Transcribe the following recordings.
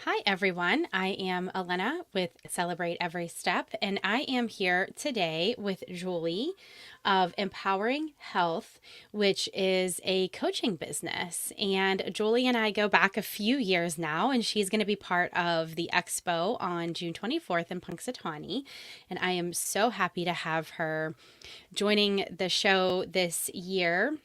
Hi, everyone. I am Alena with Celebrate Every Step, and I am here today with Julie of Empowering Health, which is a coaching business. And Julie and I go back a few years now, and she's going to be part of the expo on June 24th in Punxsutawney. And I am so happy to have her joining the show this year.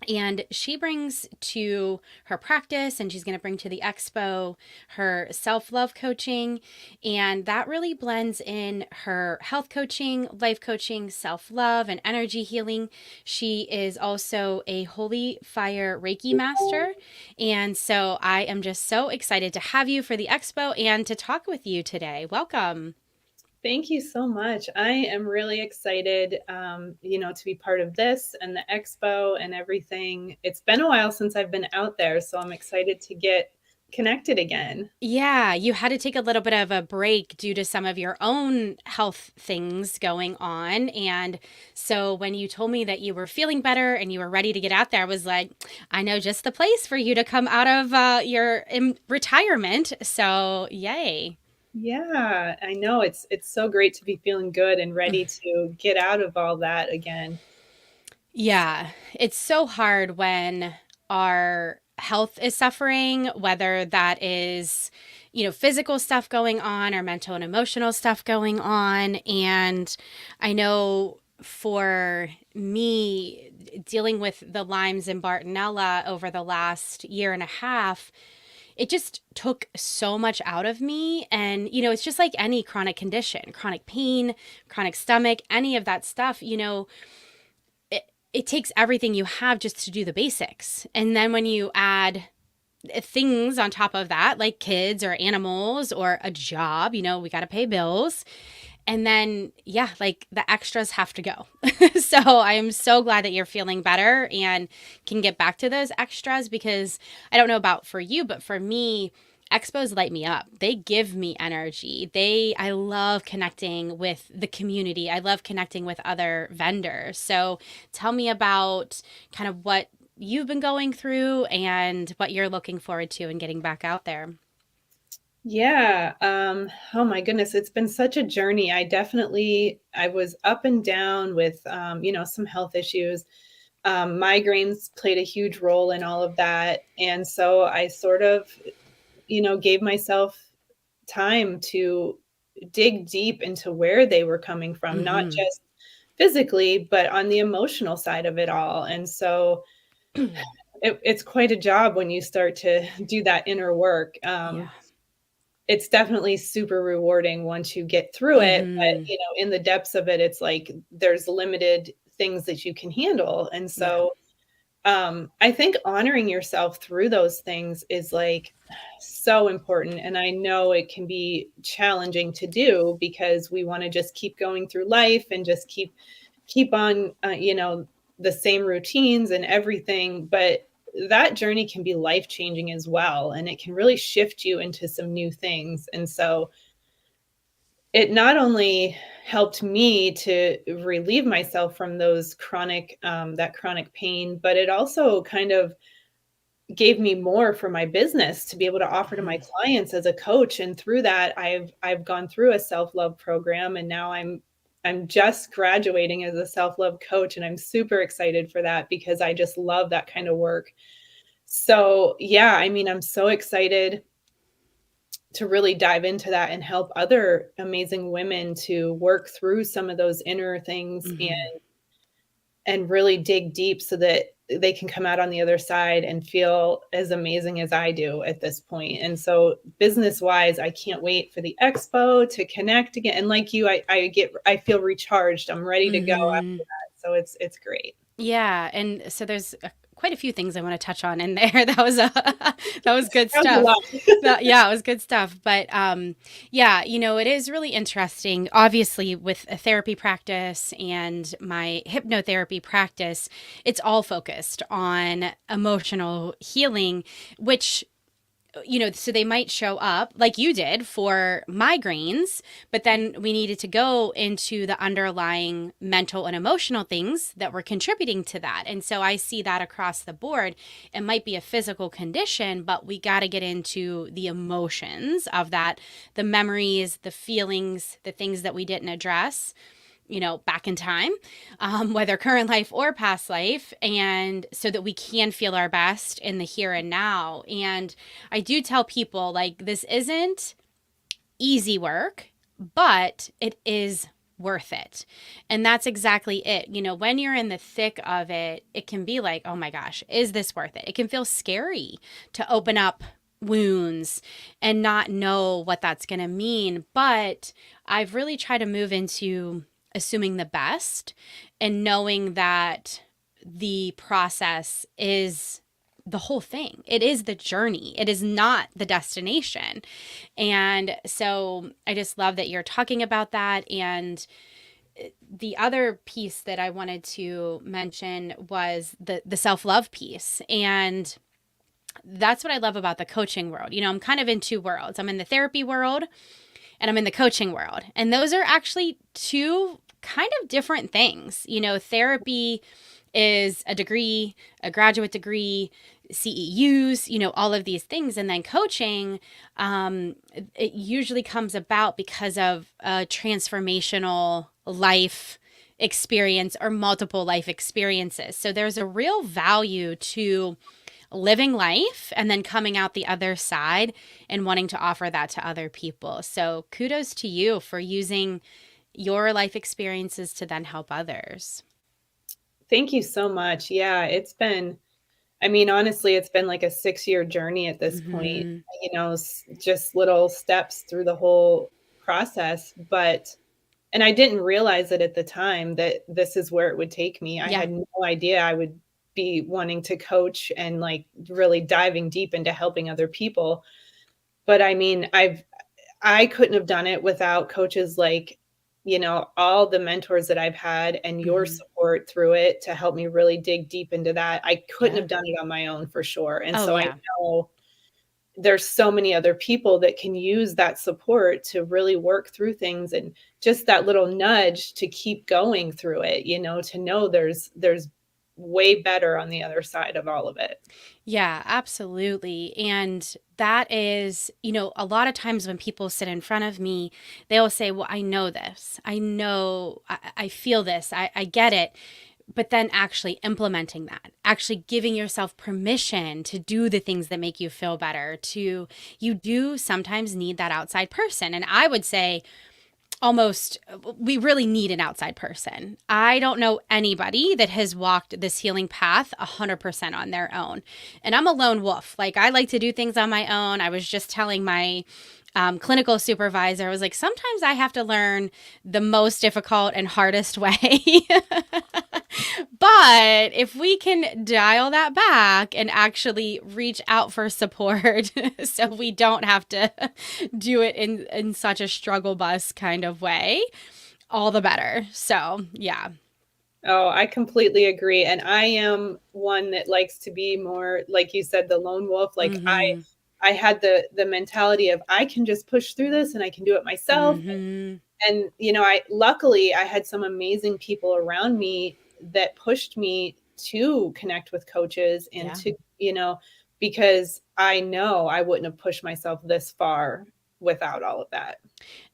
And she brings to her practice, and she's going to bring to the expo her self love coaching. And that really blends in her health coaching, life coaching, self love, and energy healing. She is also a holy fire Reiki master. And so I am just so excited to have you for the expo and to talk with you today. Welcome. Thank you so much. I am really excited, to be part of this and the expo and everything. It's been a while since I've been out there, so I'm excited to get connected again. Yeah, you had to take a little bit of a break due to some of your own health things going on. And so when you told me that you were feeling better and you were ready to get out there, I was like, I know just the place for you to come out of your retirement. So, yay. Yeah, I know it's so great to be feeling good and ready to get out of all that again. Yeah, it's so hard when our health is suffering, whether that is, physical stuff going on or mental and emotional stuff going on. And I know for me, dealing with the Lyme's and Bartonella over the last year and a half, it just took so much out of me. And, it's just like any chronic condition, chronic pain, chronic stomach, any of that stuff, it takes everything you have just to do the basics. And then when you add things on top of that, like kids or animals or a job, we got to pay bills. And then, yeah, like the extras have to go. So I am so glad that you're feeling better and can get back to those extras because I don't know about for you, but for me, expos light me up. They give me energy. I love connecting with the community. I love connecting with other vendors. So tell me about kind of what you've been going through and what you're looking forward to and getting back out there. Yeah, oh my goodness, it's been such a journey. I was up and down with some health issues. Migraines played a huge role in all of that. And so I sort of, gave myself time to dig deep into where they were coming from, not Mm-hmm. just physically, but on the emotional side of it all. And so it's quite a job when you start to do that inner work. Yeah. It's definitely super rewarding once you get through it, but, Mm-hmm. in the depths of it, it's like there's limited things that you can handle. And Yeah. so I think honoring yourself through those things is like so important. And I know it can be challenging to do because we want to just keep going through life and just keep on, the same routines and everything. But that journey can be life changing as well. And it can really shift you into some new things. And so it not only helped me to relieve myself from that chronic pain, but it also kind of gave me more for my business to be able to offer to my Mhm. clients as a coach. And through that, I've gone through a self-love program, and now I'm just graduating as a self-love coach, and I'm super excited for that because I just love that kind of work. So, yeah, I mean, I'm so excited to really dive into that and help other amazing women to work through some of those inner things Mhm. and really dig deep so that they can come out on the other side and feel as amazing as I do at this point. And so business wise, I can't wait for the expo to connect again. And like you, I feel recharged. I'm ready to go after Mhm. that. So it's great. Yeah, and so there's quite a few things I want to touch on in there. That was good Sounds a stuff. lot. Yeah, it was good stuff. But yeah, it is really interesting. Obviously, with a therapy practice and my hypnotherapy practice, it's all focused on emotional healing, which so they might show up like you did for migraines, but then we needed to go into the underlying mental and emotional things that were contributing to that. And so I see that across the board. It might be a physical condition, but we got to get into the emotions of that, the memories, the feelings, the things that we didn't address, back in time, whether current life or past life, and so that we can feel our best in the here and now. And I do tell people, like, this isn't easy work, but it is worth it. And that's exactly it. When you're in the thick of it, it can be like, oh my gosh, is this worth it? It can feel scary to open up wounds and not know what that's going to mean. But I've really tried to move into assuming the best and knowing that the process is the whole thing. It is the journey. It is not the destination. And so I just love that you're talking about that. And the other piece that I wanted to mention was the self-love piece. And that's what I love about the coaching world. I'm kind of in two worlds. I'm in the therapy world and I'm in the coaching world. And those are actually two kind of different things. Therapy is a degree, a graduate degree, CEUs, all of these things. And then coaching, it usually comes about because of a transformational life experience or multiple life experiences. So there's a real value to living life and then coming out the other side and wanting to offer that to other people. So kudos to you for using your life experiences to then help others. Thank you so much. Yeah, I mean, honestly, it's been like a 6-year journey at this point, Mm-hmm. just little steps through the whole process. And I didn't realize it at the time that this is where it would take me. I Yeah. had no idea I would be wanting to coach and like really diving deep into helping other people. But I mean, I couldn't have done it without coaches like, all the mentors that I've had and your Mm-hmm. support through it to help me really dig deep into that. I couldn't Yeah. have done it on my own for sure. And Oh, so I yeah. know there's so many other people that can use that support to really work through things and just that little nudge to keep going through it, to know there's way better on the other side of all of it. Yeah, absolutely. And that is, a lot of times when people sit in front of me, they'll say, well, I know this. I know, I feel this. I get it. But then actually implementing that, actually giving yourself permission to do the things that make you feel better, you do sometimes need that outside person. And I would say, almost we really need an outside person. I don't know anybody that has walked this healing path 100% on their own. And I'm a lone wolf. Like, I like to do things on my own. I was just telling my clinical supervisor, I was like, sometimes I have to learn the most difficult and hardest way. But if we can dial that back and actually reach out for support so we don't have to do it in such a struggle bus kind of way, all the better. So, yeah. Oh, I completely agree. And I am one that likes to be more, like you said, the lone wolf. Like Mhm. I had the mentality of I can just push through this and I can do it myself. Mhm. And I luckily I had some amazing people around me that pushed me to connect with coaches and Yeah. to, because I know I wouldn't have pushed myself this far without all of that.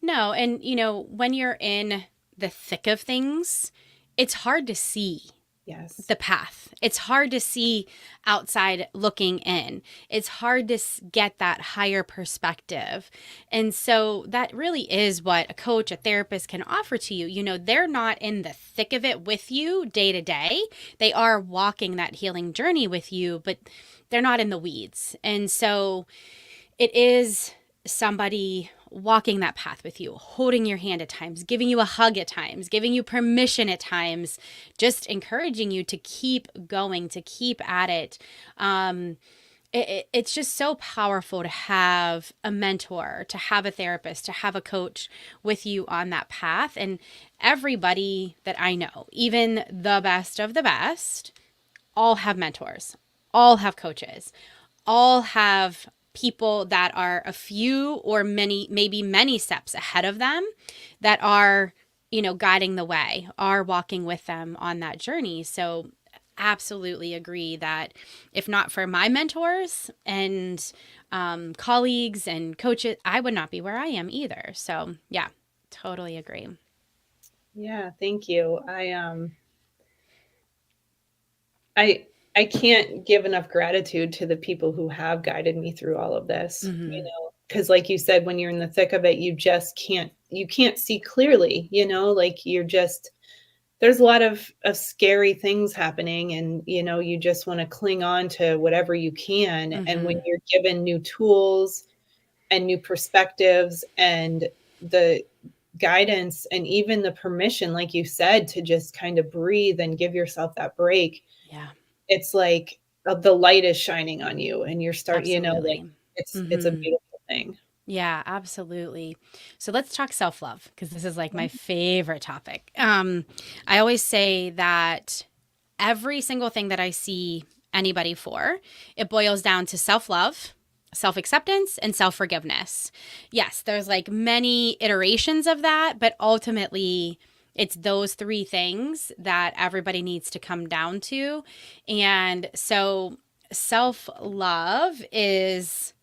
No, and when you're in the thick of things, it's hard to see Yes. the path. It's hard to see outside looking in. It's hard to get that higher perspective. And so that really is what a coach, a therapist can offer to you. They're not in the thick of it with you day to day. They are walking that healing journey with you, but they're not in the weeds. And so it is somebody walking that path with you, holding your hand at times, giving you a hug at times, giving you permission at times, just encouraging you to keep going, to keep at it. It's just so powerful to have a mentor, to have a therapist, to have a coach with you on that path. And everybody that I know, even the best of the best, all have mentors, all have coaches, all have people that are a few or many, maybe many steps ahead of them that are, guiding the way, are walking with them on that journey. So absolutely agree that if not for my mentors and colleagues and coaches, I would not be where I am either. So yeah, totally agree. Yeah, thank you. I can't give enough gratitude to the people who have guided me through all of this, Mm-hmm. because like you said, when you're in the thick of it, you can't see clearly, like you're just there's a lot of scary things happening, and you just want to cling on to whatever you can. And when Mm-hmm. you're given new tools and new perspectives and the guidance and even the permission, like you said, to just kind of breathe and give yourself that break, Yeah, it's like the light is shining on you and like absolutely. it's a Mm-hmm. beautiful thing. Yeah, absolutely. So let's talk self love because this is like my favorite topic. I always say that every single thing that I see anybody for, it boils down to self love, self acceptance, and self forgiveness. Yes, there's like many iterations of that, but ultimately, it's those three things that everybody needs to come down to. And so, self love is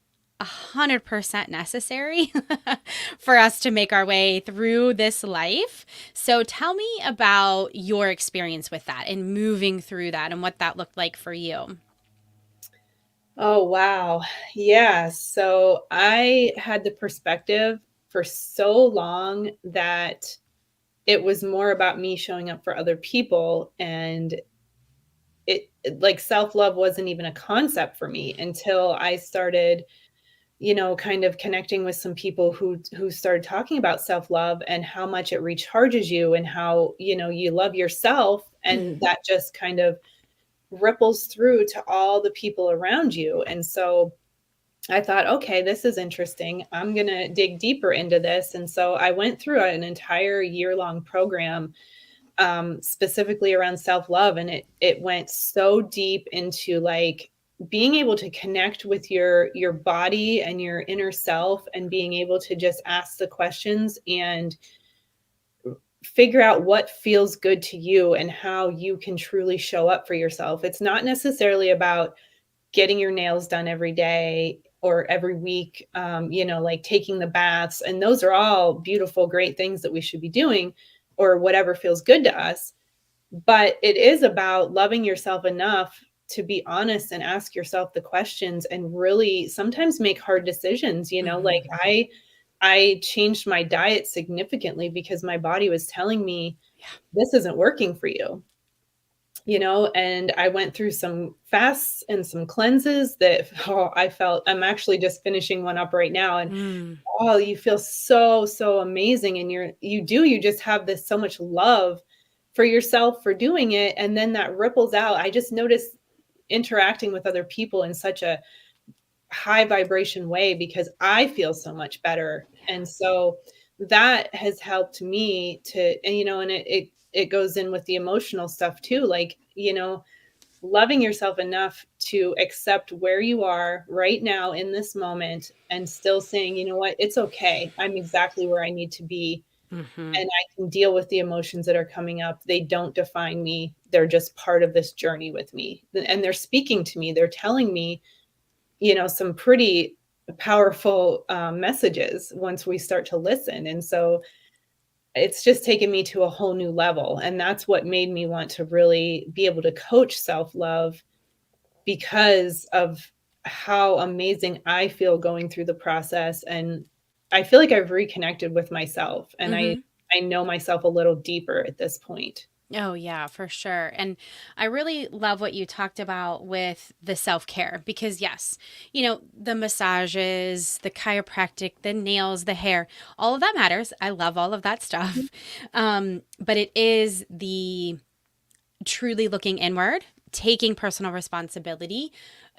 100% necessary for us to make our way through this life. So tell me about your experience with that and moving through that and what that looked like for you. Oh, wow. Yeah. So I had the perspective for so long that it was more about me showing up for other people, and like self-love wasn't even a concept for me until I started, kind of connecting with some people who started talking about self-love and how much it recharges you and how, you love yourself, and that just kind of ripples through to all the people around you. And so I thought, okay, this is interesting. I'm going to dig deeper into this. And so I went through an entire year-long program, specifically around self-love, and it went so deep into like being able to connect with your body and your inner self, and being able to just ask the questions and figure out what feels good to you and how you can truly show up for yourself. It's not necessarily about getting your nails done every day or every week, like taking the baths. And those are all beautiful, great things that we should be doing, or whatever feels good to us. But it is about loving yourself enough to be honest and ask yourself the questions and really sometimes make hard decisions. Like Mm-hmm. I changed my diet significantly because my body was telling me Yeah. this isn't working for you. And I went through some fasts and some cleanses that, oh, I'm actually just finishing one up right now. And Mm. oh, you feel so, so amazing. And you just have this so much love for yourself for doing it. And then that ripples out. I just noticed interacting with other people in such a high vibration way because I feel so much better. And so that has helped me to, and it goes in with the emotional stuff too. Like, loving yourself enough to accept where you are right now in this moment and still saying, you know what, it's okay. I'm exactly where I need to be. Mm-hmm. And I can deal with the emotions that are coming up. They don't define me. They're just part of this journey with me. And they're speaking to me. They're telling me, some pretty powerful messages once we start to listen. And so it's just taken me to a whole new level. And that's what made me want to really be able to coach self love, because of how amazing I feel going through the process. And I feel like I've reconnected with myself, and I Mm-hmm. I know myself a little deeper at this point. Oh, yeah, for sure. And I really love what you talked about with the self care because, yes, the massages, the chiropractic, the nails, the hair, all of that matters. I love all of that stuff. But it is the truly looking inward, taking personal responsibility,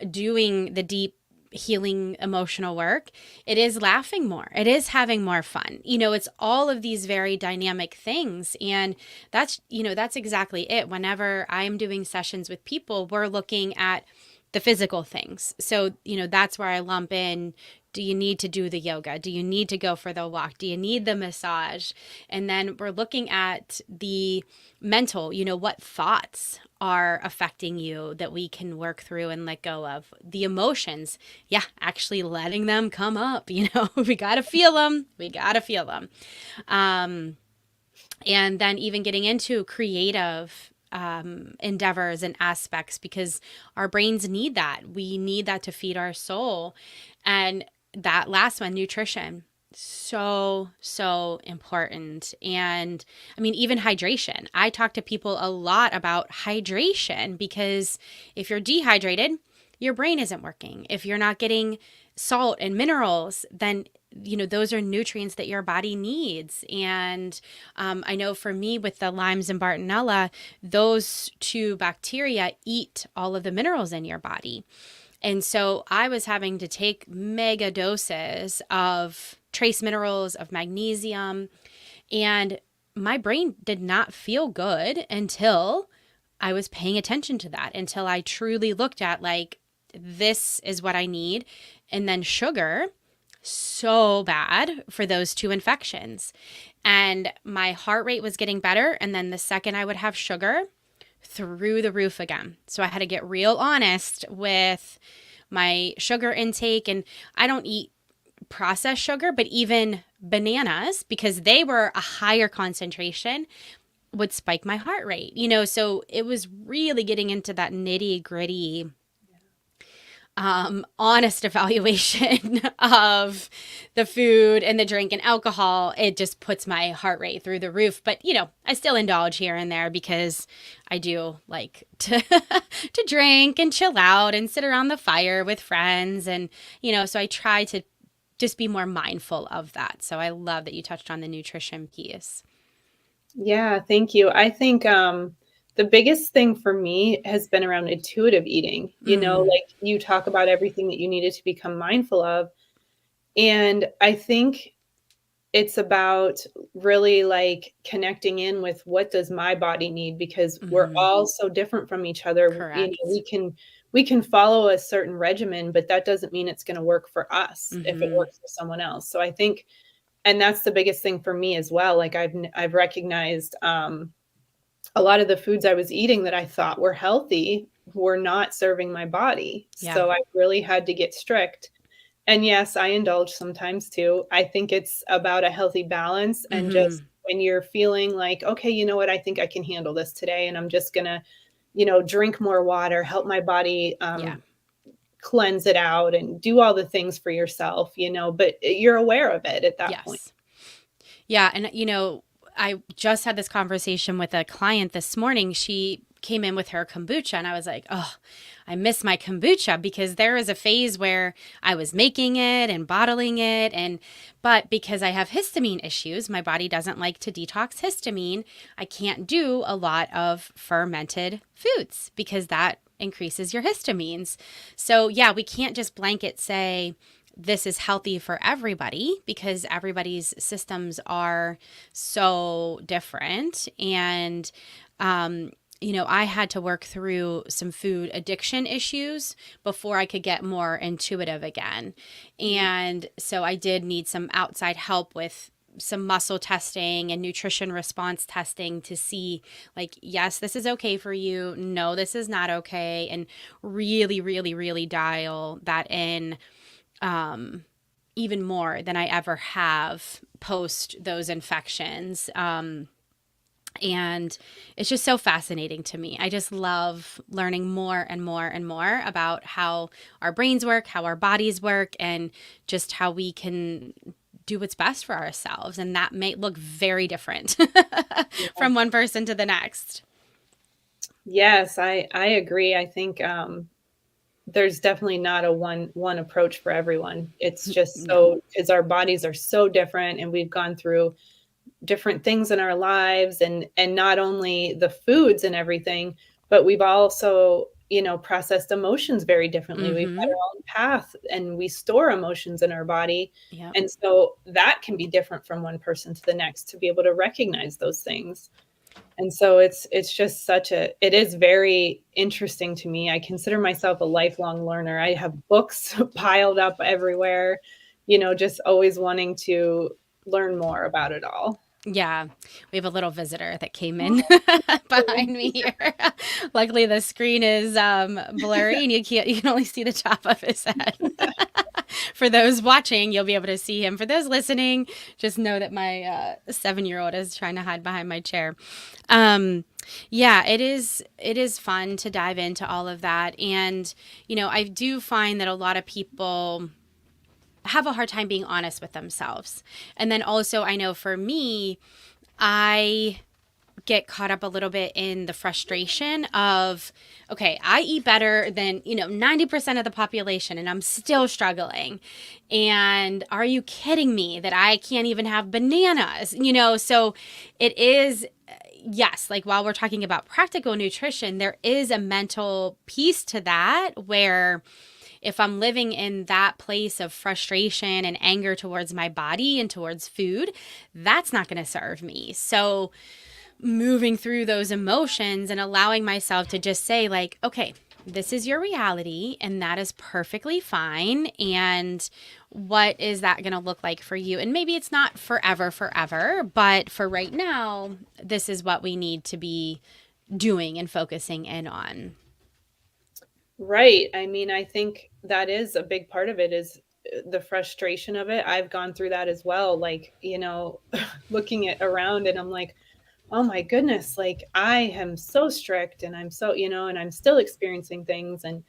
doing the deep healing emotional work. It is laughing more. It is having more fun. It's all of these very dynamic things. And that's exactly it. Whenever I'm doing sessions with people, we're looking at the physical things. So, that's where I lump in, do you need to do the yoga? Do you need to go for the walk? Do you need the massage? And then we're looking at the mental, what thoughts are affecting you that we can work through and let go of. The emotions, yeah, actually letting them come up, we got to feel them. We got to feel them. And then even getting into creative endeavors and aspects, because our brains need that. We need that to feed our soul. And that last one, nutrition, so important. And I mean, even hydration. I talk to people a lot about hydration, because if you're dehydrated, your brain isn't working. If you're not getting salt and minerals, then those are nutrients that your body needs. And I know for me, with the limes and Bartonella, those two bacteria eat all of the minerals in your body. And so I was having to take mega doses of trace minerals, of magnesium, and my brain did not feel good until I was paying attention to that, until I truly looked at, like, this is what I need. And then sugar, so bad for those two infections. And my heart rate was getting better. And then the second I would have sugar, through the roof again. So I had to get real honest with my sugar intake. And I don't eat processed sugar, but even bananas, because they were a higher concentration, would spike my heart rate. So it was really getting into that nitty gritty, honest evaluation of the food and the drink and alcohol. It just puts my heart rate through the roof. But, I still indulge here and there, because I do like to to drink and chill out and sit around the fire with friends. And, so I try to just be more mindful of that. So I love that you touched on the nutrition piece. Yeah, thank you. I think the biggest thing for me has been around intuitive eating. Mm, Like, you talk about everything that you needed to become mindful of. And I think it's about really, like, connecting in with, what does my body need? Because we're mm-hmm. all so different from each other. Correct. We can follow a certain regimen, but that doesn't mean it's going to work for us if it Mm-hmm. works for someone else. So I think, and that's the biggest thing for me as well. Like, I've recognized a lot of the foods I was eating that I thought were healthy were not serving my body. Yeah. So I really had to get strict. And yes, I indulge sometimes too. I think it's about a healthy balance, and just Mm-hmm. when you're feeling like, okay, you know what, I think I can handle this today, and I'm just gonna, drink more water, help my body Yeah. cleanse it out, and do all the things for yourself, but you're aware of it at that point. Yes. Yeah. And, I just had this conversation with a client this morning. She came in with her kombucha, and I was like, oh, I miss my kombucha, because there was a phase where I was making it and bottling it. But because I have histamine issues, my body doesn't like to detox histamine. I can't do a lot of fermented foods, because that increases your histamines. So, yeah, we can't just blanket say, this is healthy for everybody, because everybody's systems are so different. And, I had to work through some food addiction issues before I could get more intuitive again. And so I did need some outside help with some muscle testing and nutrition response testing to see, like, yes, this is okay for you. No, this is not okay. And really, really, really dial that in, even more than I ever have post those infections. And it's just so fascinating to me. I just love learning more and more and more about how our brains work, how our bodies work, and just how we can do what's best for ourselves. And that may look very different Yeah. from one person to the next. Yes, I agree. I think there's definitely not a one approach for everyone. It's just No. so, because our bodies are so different, and we've gone through different things in our lives, and not only the foods and everything, but we've also, processed emotions very differently. We've got Mm-hmm. our own path, and we store emotions in our body. Yep. And so that can be different from one person to the next, to be able to recognize those things. And so it's just it is very interesting to me. I consider myself a lifelong learner. I have books piled up everywhere, just always wanting to learn more about it all. Yeah, we have a little visitor that came in Oh, behind me here. Luckily, the screen is blurry, and you can only see the top of his head. For those watching, you'll be able to see him. For those listening, just know that my 7-year-old is trying to hide behind my chair. Um, yeah, it is fun to dive into all of that, and I do find that a lot of people have a hard time being honest with themselves. And then also, I know for me, I get caught up a little bit in the frustration of, okay, I eat better than, 90% of the population and I'm still struggling. And are you kidding me that I can't even have bananas? So it is, yes, like while we're talking about practical nutrition, there is a mental piece to that where if I'm living in that place of frustration and anger towards my body and towards food, that's not going to serve me. So, moving through those emotions and allowing myself to just say, like, okay, this is your reality and that is perfectly fine. And what is that going to look like for you? And maybe it's not forever, but for right now, this is what we need to be doing and focusing in on. right. I mean, I think that is a big part of it is the frustration of it. I've gone through that as well. Like, looking at around and I'm like, oh my goodness, like I am so strict and I'm so, and I'm still experiencing things and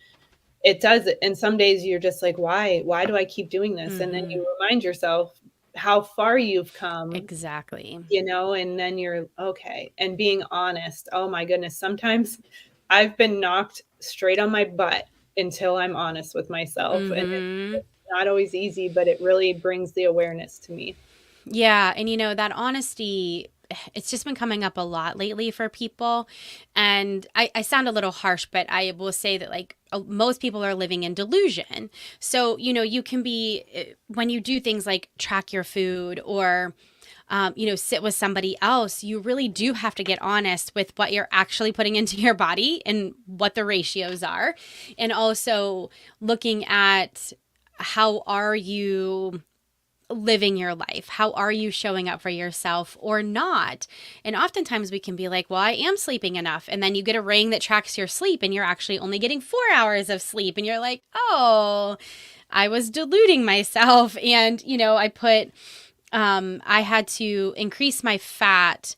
it does. And some days you're just like, why do I keep doing this? And then Mm-hmm. you remind yourself how far you've come, Exactly. and then you're okay. And being honest, oh my goodness, sometimes I've been knocked straight on my butt until I'm honest with myself. And Mm-hmm. it's not always easy, but it really brings the awareness to me. Yeah. And that honesty, it's just been coming up a lot lately for people. And I sound a little harsh, but I will say that, like, most people are living in delusion. So, you can be, when you do things like track your food or, sit with somebody else, you really do have to get honest with what you're actually putting into your body and what the ratios are. And also looking at how are you living your life? How are you showing up for yourself or not? And oftentimes we can be like, well, I am sleeping enough. And then you get a ring that tracks your sleep and you're actually only getting 4 hours of sleep. And you're like, oh, I was deluding myself. And, I had to increase my fat,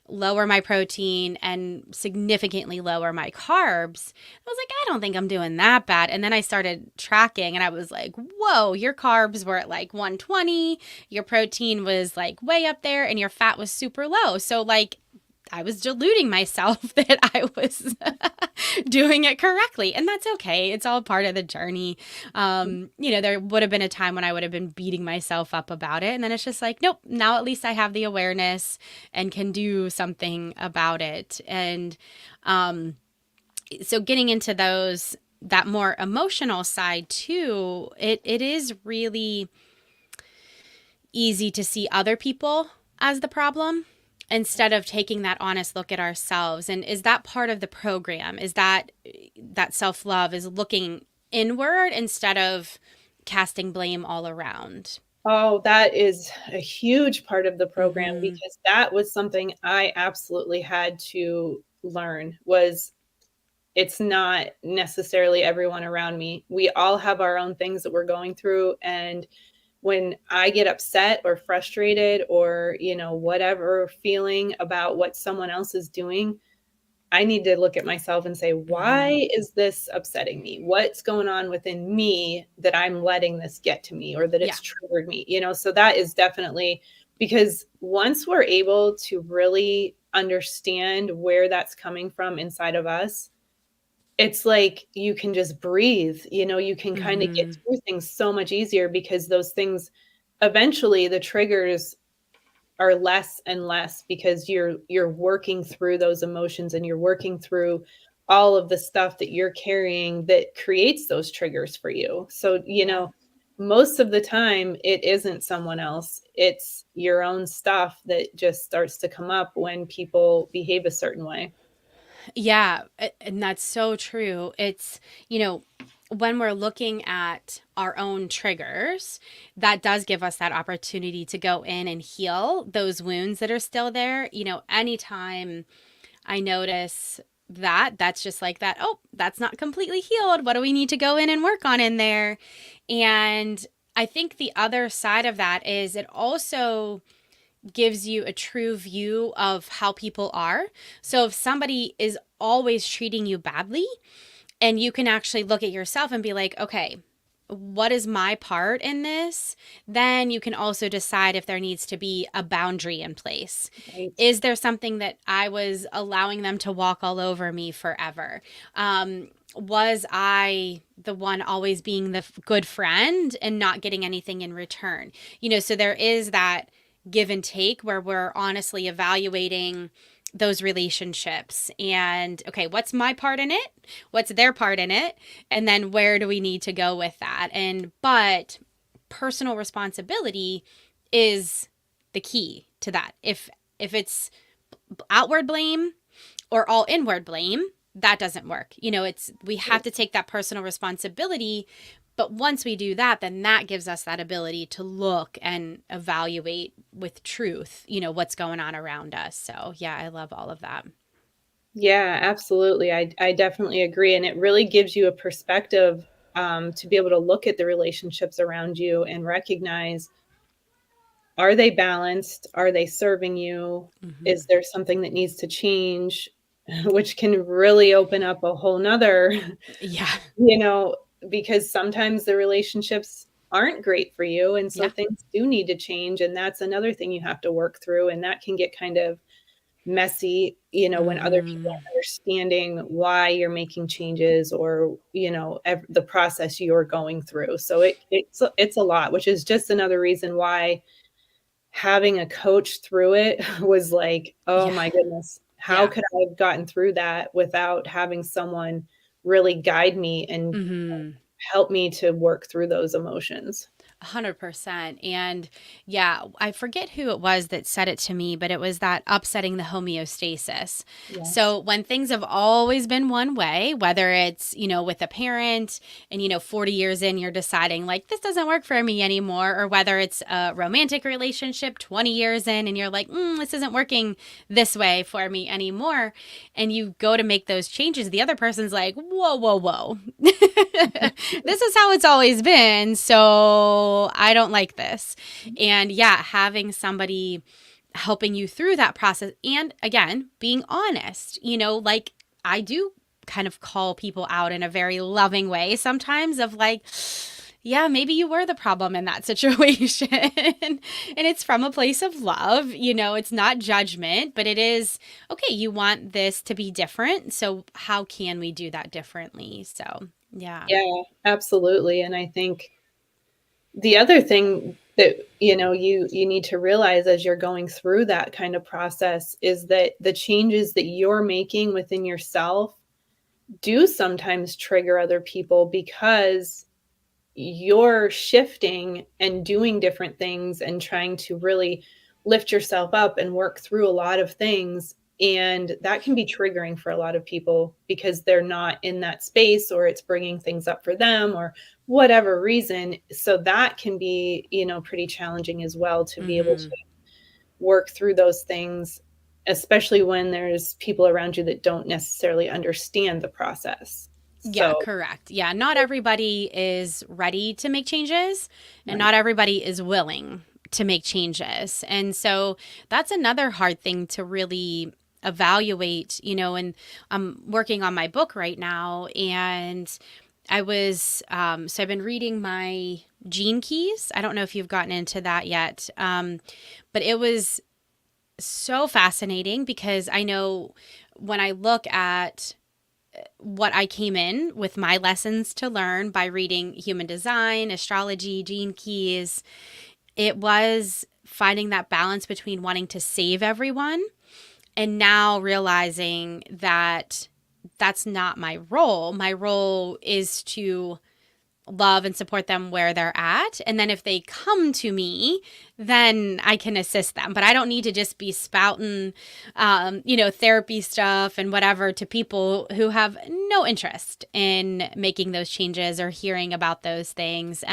lower my protein, and significantly lower my carbs. I was like, I don't think I'm doing that bad. And then I started tracking and I was like, whoa, your carbs were at like 120, your protein was like way up there, and your fat was super low. So, like, I was deluding myself that I was doing it correctly. And that's okay. It's all part of the journey. There would have been a time when I would have been beating myself up about it. And then it's just like, nope, now at least I have the awareness and can do something about it. And so getting into that more emotional side too, it is really easy to see other people as the problem instead of taking that honest look at ourselves. And is that part of the program? Is that self-love is looking inward instead of casting blame all around? Oh, that is a huge part of the program Mm-hmm. because that was something I absolutely had to learn was it's not necessarily everyone around me. We all have our own things that we're going through. And when I get upset or frustrated or, whatever feeling about what someone else is doing, I need to look at myself and say, Mm-hmm. why is this upsetting me? What's going on within me that I'm letting this get to me or that Yeah. it's triggered me? So that is definitely because once we're able to really understand where that's coming from inside of us, it's like you can just breathe, you can kind of get Mm-hmm. through things so much easier because those things eventually the triggers are less and less because you're working through those emotions and you're working through all of the stuff that you're carrying that creates those triggers for you. So, Yeah. most of the time it isn't someone else. It's your own stuff that just starts to come up when people behave a certain way. Yeah, and that's so true. It's, when we're looking at our own triggers, that does give us that opportunity to go in and heal those wounds that are still there. Anytime I notice that's just like that, oh, that's not completely healed. What do we need to go in and work on in there? And I think the other side of that is it also gives you a true view of how people are. So if somebody is always treating you badly, and you can actually look at yourself and be like, okay, what is my part in this? Then you can also decide if there needs to be a boundary in place. Right. Is there something that I was allowing them to walk all over me forever? Was I the one always being the good friend and not getting anything in return? So there is that give and take where we're honestly evaluating those relationships and, okay, what's my part in it? What's their part in it? And then where do we need to go with that? But personal responsibility is the key to that. If it's outward blame or all inward blame, that doesn't work. We have to take that personal responsibility. But once we do that, then that gives us that ability to look and evaluate with truth, what's going on around us. So, yeah, I love all of that. Yeah, absolutely. I definitely agree. And it really gives you a perspective to be able to look at the relationships around you and recognize, are they balanced? Are they serving you? Hmm. Is there something that needs to change? Which can really open up a whole nother, Yeah. you know, because sometimes the relationships aren't great for you. And so Yeah. things do need to change. And that's another thing you have to work through. And that can get kind of messy, when other people Hmm. aren't understanding why you're making changes or, the process you're going through. So it's a lot, which is just another reason why having a coach through it was like, "Oh Yeah. my goodness, how Yeah. could I have gotten through that without having someone really guide me and Hmm. help me to work through those emotions?" 100%. And yeah, I forget who it was that said it to me, but it was that upsetting the homeostasis. Yes. So when things have always been one way, whether it's, with a parent and, 40 years in, you're deciding like, this doesn't work for me anymore, or whether it's a romantic relationship 20 years in and you're like, this isn't working this way for me anymore. And you go to make those changes. The other person's like, whoa, whoa, whoa. This is how it's always been. So I don't like this. And yeah, having somebody helping you through that process. And again, being honest, like I do kind of call people out in a very loving way sometimes of like, yeah, maybe you were the problem in that situation. And it's from a place of love, it's not judgment, but it is, okay, you want this to be different. So how can we do that differently? So, yeah. Yeah, absolutely, and I think the other thing that, you need to realize as you're going through that kind of process is that the changes that you're making within yourself do sometimes trigger other people because you're shifting and doing different things and trying to really lift yourself up and work through a lot of things. And that can be triggering for a lot of people because they're not in that space or it's bringing things up for them or whatever reason. So that can be, pretty challenging as well to be able to Hmm. work through those things, especially when there's people around you that don't necessarily understand the process. Yeah, So, correct. Yeah, not everybody is ready to make changes and right. not everybody is willing to make changes. And so that's another hard thing to really evaluate, and I'm working on my book right now and so I've been reading my gene keys. I don't know if you've gotten into that yet. But it was so fascinating because I know when I look at what I came in with my lessons to learn by reading human design, astrology, gene keys, it was finding that balance between wanting to save everyone and now realizing that that's not my role. My role is to love and support them where they're at. And then if they come to me, then I can assist them. But I don't need to just be spouting, therapy stuff and whatever to people who have no interest in making those changes or hearing about those things.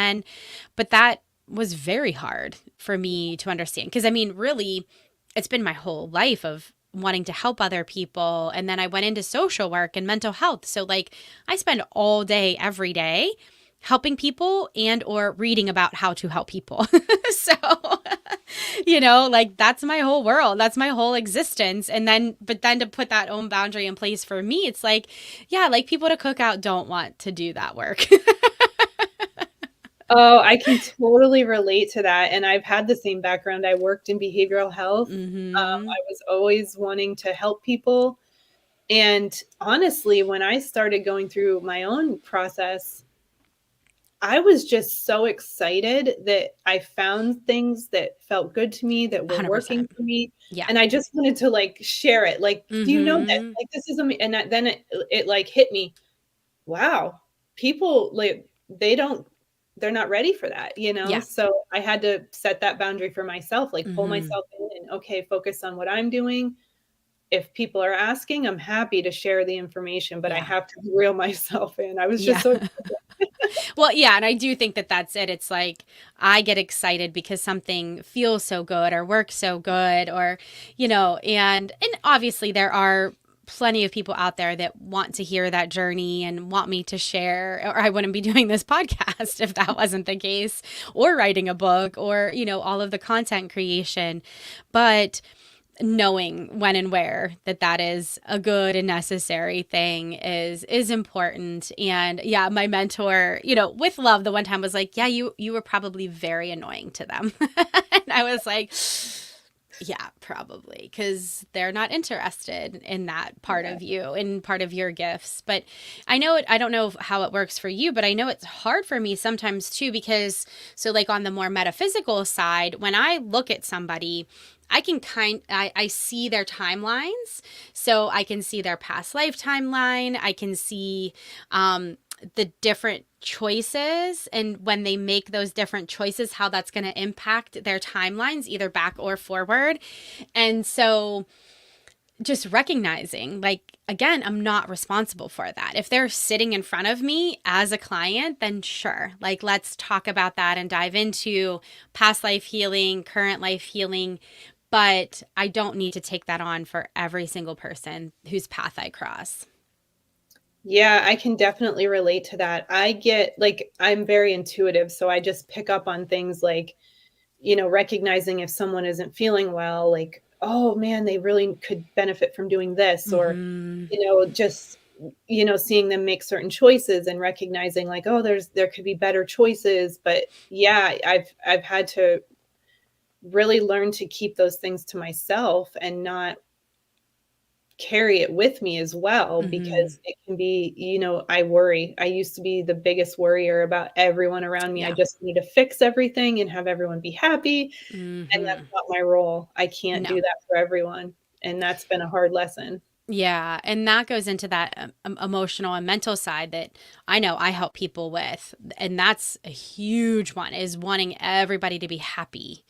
But that was very hard for me to understand. Because I mean, really, it's been my whole life of wanting to help other people. And then I went into social work and mental health. So like I spend all day, every day helping people and or reading about how to help people. So, like that's my whole world. That's my whole existence. But then to put that own boundary in place for me, it's like, yeah, like people to cook out don't want to do that work. Oh, I can totally relate to that, and I've had the same background. I worked in behavioral health. Mm-hmm. I was always wanting to help people, and honestly, when I started going through my own process, I was just so excited that I found things that felt good to me, that were working 100%. for me, Yeah. and I just wanted to, like, share it, like, "Do you know this? Mm-hmm. Like, this is ama" and then it, like, hit me, "Wow, people, like, they're not ready for that," you know? Yeah. So, I had to set that boundary for myself, like, pull Mm-hmm. myself in and, "Okay, focus on what I'm doing. If people are asking, I'm happy to share the information, but I Yeah. have to reel myself in." I was just Yeah. so Well, yeah, and I do think that that's it. It's like I get excited because something feels so good or works so good or, and obviously there are plenty of people out there that want to hear that journey and want me to share or I wouldn't be doing this podcast if that wasn't the case or writing a book or, all of the content creation. But knowing when and where that is a good and necessary thing is important. And yeah, my mentor, with love, the one time was like, yeah, you were probably very annoying to them. And I was like, yeah, probably, because they're not interested in that part Yeah. of you and part of your gifts. But I know I don't know how it works for you, but I know it's hard for me sometimes too, because so like on the more metaphysical side, when I look at somebody, I see their timelines. So I can see their past life timeline. I can see the different choices and when they make those different choices, how that's going to impact their timelines, either back or forward. And so just recognizing, like, again, I'm not responsible for that. If they're sitting in front of me as a client, then sure, like, let's talk about that and dive into past life healing, current life healing. But I don't need to take that on for every single person whose path I cross. Yeah, I can definitely relate to that. I'm very intuitive, so I just pick up on things like, recognizing if someone isn't feeling well, like, "Oh, man, they really could benefit from doing this," or, Mm-hmm. just, seeing them make certain choices and recognizing like, "Oh, there could be better choices." But yeah, I've had to really learn to keep those things to myself and not carry it with me as well Mm-hmm. because it can be, I worry. I used to be the biggest worrier about everyone around me. I Yeah. just need to fix everything and have everyone be happy, and that's Mm-hmm. not my role. I can't do No. that for everyone, and that's been a hard lesson. Yeah, and that goes into that emotional and mental side that I know I help people with, and that's a huge one is wanting everybody to be happy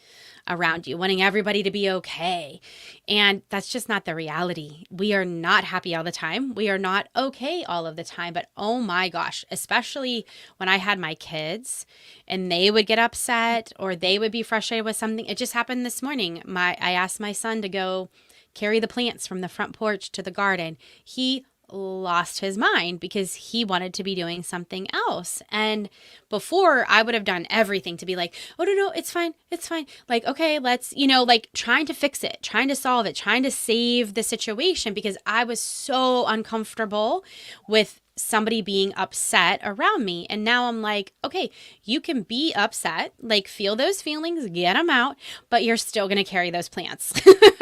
around you, wanting everybody to be okay. And that's just not the reality. We are not happy all the time. We are not okay all of the time, but oh my gosh, especially when I had my kids and they would get upset or they would be frustrated with something. It just happened this morning. I asked my son to go carry the plants from the front porch to the garden. He lost his mind because he wanted to be doing something else. And before I would have done everything to be like, oh, no, no, it's fine. It's fine. Like, okay, let's, like trying to fix it, trying to solve it, trying to save the situation because I was so uncomfortable with somebody being upset around me. And now I'm like, okay, you can be upset, like feel those feelings, get them out, but you're still going to carry those plants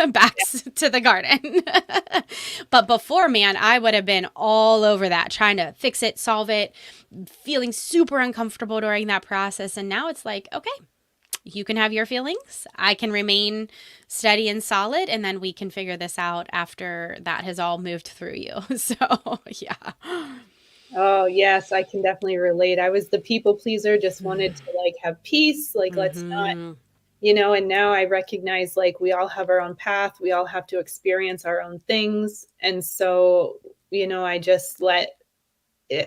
back to the garden. But before, man, I would have been all over that, trying to fix it, solve it, feeling super uncomfortable during that process. And now it's like, okay, you can have your feelings. I can remain steady and solid. And then we can figure this out after that has all moved through you. So, yeah. Oh, yes, I can definitely relate. I was the people pleaser, just wanted to, like, have peace, like, let's not, Mm-hmm. and now I recognize, like, we all have our own path, we all have to experience our own things, and so, I just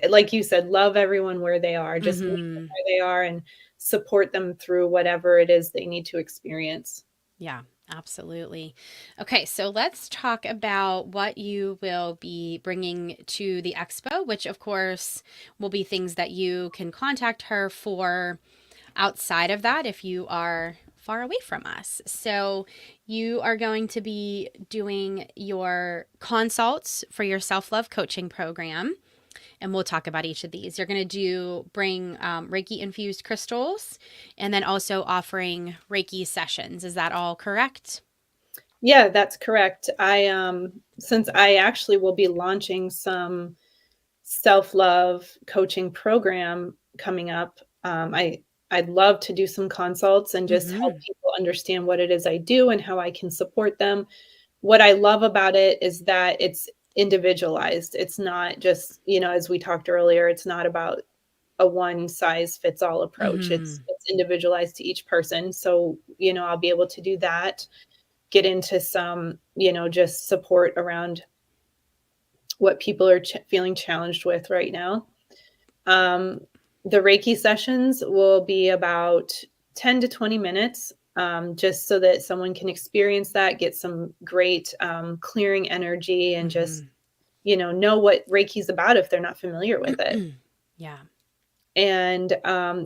like you said, love everyone where they are, just meet them Mm-hmm. where they are and support them through whatever it is they need to experience. Yeah, absolutely. Okay, so let's talk about what you will be bringing to the expo, which of course will be things that you can contact her for outside of that if you are far away from us. So, you are going to be doing your consults for your self love coaching program. And we'll talk about each of these. You're going to bring Reiki infused crystals and then also offering Reiki sessions. Is that all correct? Yeah, that's correct. Since I actually will be launching some self-love coaching program coming up, I'd love to do some consults and just help Mm-hmm. people understand what it is I do and how I can support them. What I love about it is that it's individualized. It's not just, as we talked earlier, it's not about a one size fits all approach. Mm-hmm. It's individualized to each person. So, I'll be able to do that, get into some, just support around what people are feeling challenged with right now. Um, the Reiki sessions will be about 10 to 20 minutes, just so that someone can experience that, get some great clearing energy, and just, Mm-hmm. know what Reiki's about if they're not familiar with it. Yeah. And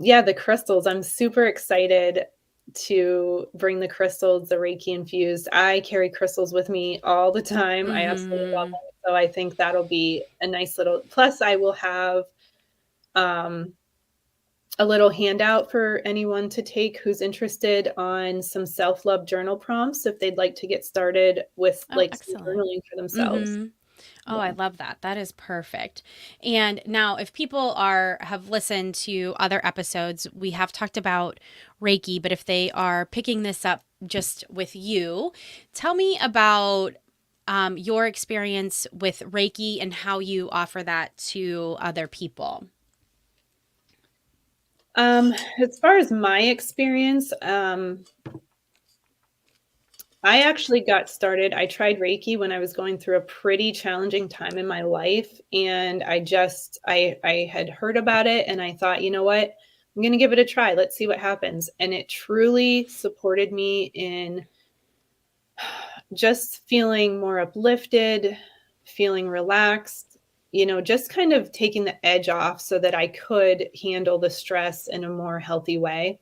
yeah, the crystals, I'm super excited to bring the crystals, the Reiki infused. I carry crystals with me all the time. I absolutely love Mm-hmm. them. So I think that'll be a nice little plus. I will have um, a little handout for anyone to take who's interested on some self-love journal prompts if they'd like to get started with Oh, like some excellent. journaling for themselves. Mm-hmm. Oh, I Yeah. love that. That is perfect. And now if people have listened to other episodes, we have talked about Reiki, but if they are picking this up just with you, tell me about your experience with Reiki and how you offer that to other people. As far as my experience, I actually got started. I tried Reiki when I was going through a pretty challenging time in my life, and I had heard about it and I thought, "You know what? I'm going to give it a try. Let's see what happens." And it truly supported me in just feeling more uplifted, feeling relaxed, just kind of taking the edge off so that I could handle the stress in a more healthy way.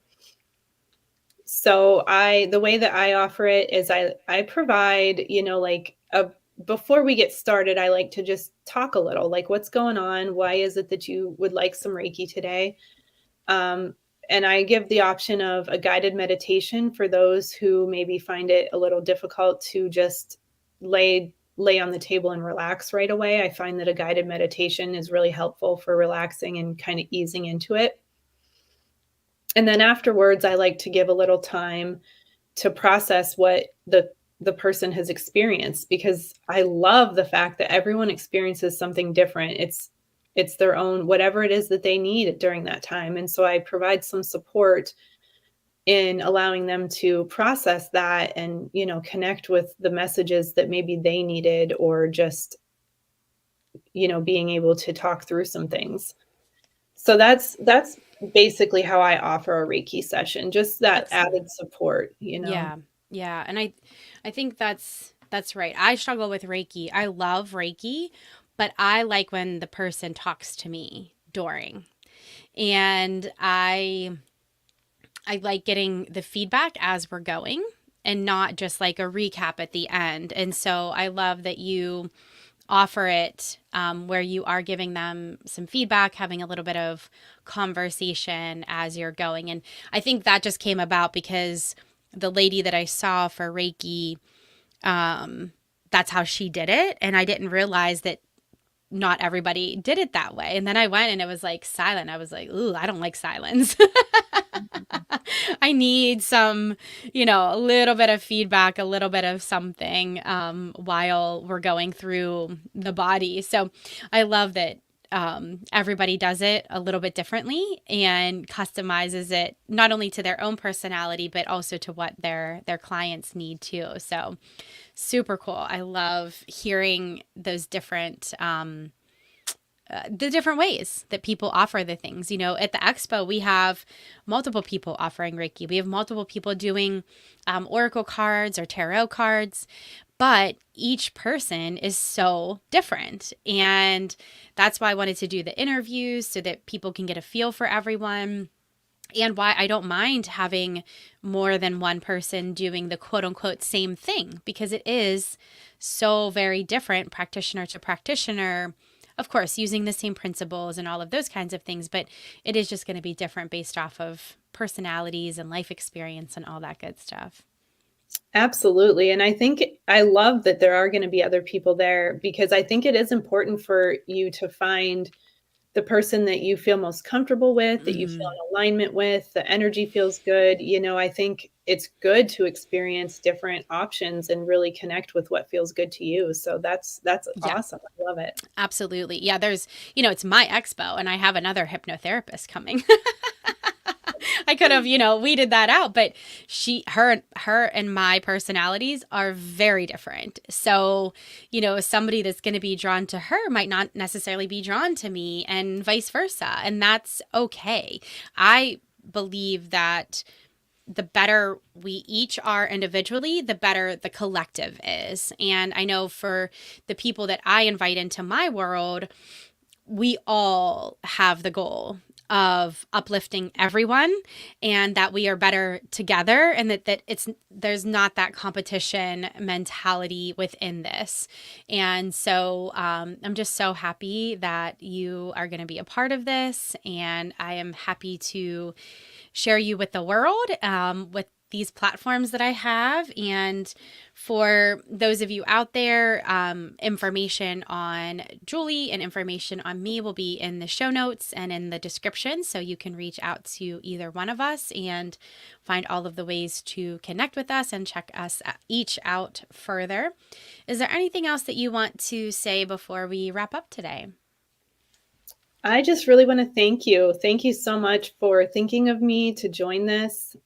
So the way that I offer it is I provide, like a before we get started, I like to just talk a little, like what's going on? Why is it that you would like some Reiki today? Um, and I give the option of a guided meditation for those who maybe find it a little difficult to just lay on the table and relax right away. I find that a guided meditation is really helpful for relaxing and kind of easing into it. And then afterwards, I like to give a little time to process what the person has experienced, because I love the fact that everyone experiences something different. It's their own whatever it is that they need during that time. And so I provide some support in allowing them to process that and, connect with the messages that maybe they needed, or just, being able to talk through some things. So that's basically how I offer a Reiki session, just that Excellent. added support. Yeah. Yeah, and I think that's right. I struggle with Reiki. I love Reiki, but I like when the person talks to me during. And I like getting the feedback as we're going and not just like a recap at the end. And so I love that you offer it where you are giving them some feedback, having a little bit of conversation as you're going. And I think that just came about because the lady that I saw for Reiki, that's how she did it. And I didn't realize that not everybody did it that way. And then I went and it was like silent. I was like, ooh, I don't like silence. I need some, a little bit of feedback, a little bit of something while we're going through the body. So I love that everybody does it a little bit differently and customizes it not only to their own personality, but also to what their clients need too. So super cool. I love hearing those the different ways that people offer the things. You know, at the expo, we have multiple people offering Reiki. We have multiple people doing oracle cards or tarot cards, but each person is so different. And that's why I wanted to do the interviews so that people can get a feel for everyone. And why I don't mind having more than one person doing the quote unquote same thing, because it is so very different practitioner to practitioner. Of course, using the same principles and all of those kinds of things, but it is just going to be different based off of personalities and life experience and all that good stuff. Absolutely. And I think I love that there are going to be other people there because I think it is important for you to find the person that you feel most comfortable with, that you feel Hmm. in alignment with, the energy feels good. I think it's good to experience different options and really connect with what feels good to you. So that's Yeah, awesome. I love it. absolutely. Yeah, it's my expo and I have another hypnotherapist coming. I could have, weeded that out, but her and my personalities are very different. So, somebody that's going to be drawn to her might not necessarily be drawn to me and vice versa. And that's okay. I believe that the better we each are individually, the better the collective is. And I know for the people that I invite into my world, we all have the goal of uplifting everyone and that we are better together, and that there's not that competition mentality within this. And so I'm just so happy that you are going to be a part of this, and I am happy to share you with the world, with these platforms that I have. And for those of you out there, information on Julie and information on me will be in the show notes and in the description. So you can reach out to either one of us and find all of the ways to connect with us and check us each out further. Is there anything else that you want to say before we wrap up today? I just really want to thank you. Thank you so much for thinking of me to join this,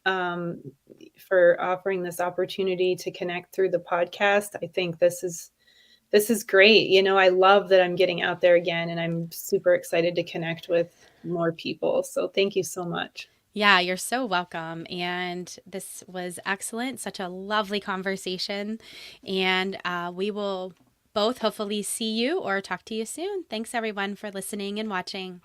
for offering this opportunity to connect through the podcast. I think this is great. I love that I'm getting out there again, and I'm super excited to connect with more people. So thank you so much. Yeah, you're so welcome. And this was excellent. Such a lovely conversation. And we will both hopefully see you or talk to you soon. Thanks, everyone, for listening and watching.